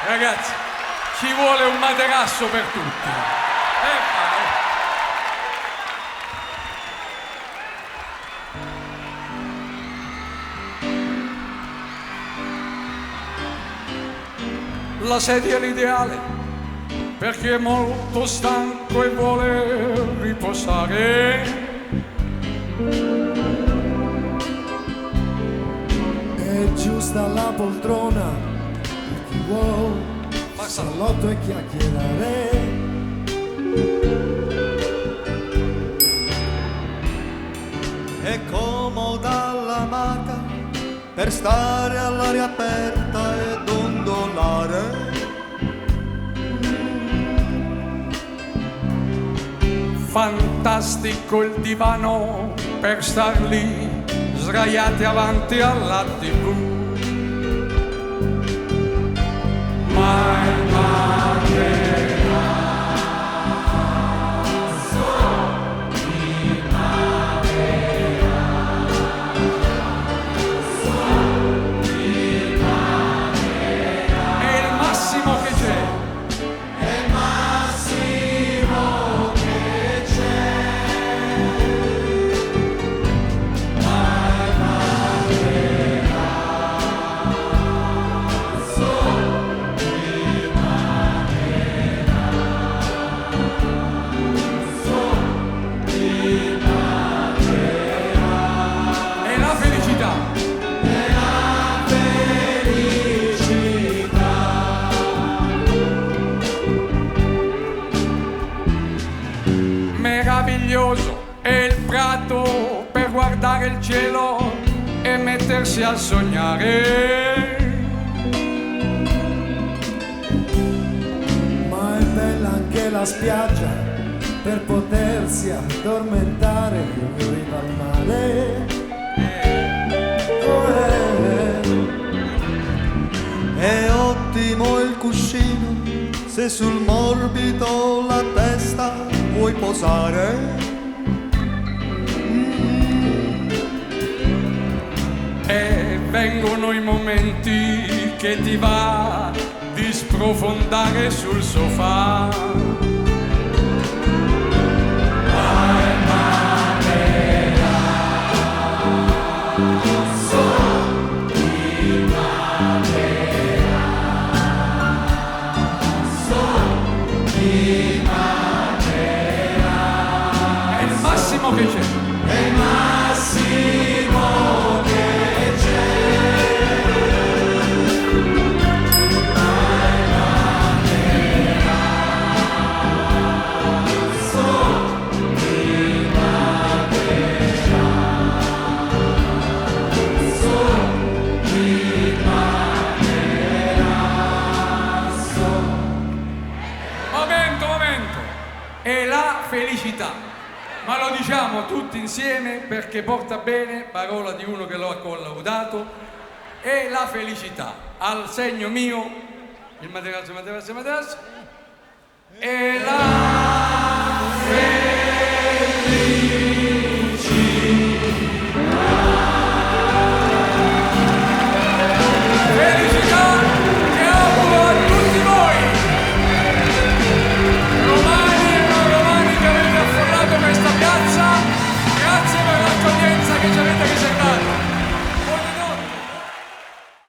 Ragazzi, ci vuole un materasso per tutti. La sedia è l'ideale per chi è molto stanco e vuole riposare. È giusta la poltrona per chi vuole salotto e chiacchierare. È comoda la maca per stare all'aria aperta ed ondolare. Fantastico il divano per star lì sdraiati avanti alla TV. Ma il massimo che c'è. Meraviglioso è il prato per guardare il cielo e mettersi a sognare. Ma è bella anche la spiaggia per potersi addormentare in riva al mare. È ottimo il cuscino se sul morbido la testa vuoi posare. E vengono i momenti che ti va di sprofondare sul sofà. È il massimo che c'è. È il massimo che Momento. È la felicità. Ma lo diciamo tutti insieme perché porta bene, parola di uno che lo ha collaudato. È la felicità. Al segno mio, il materasso. È la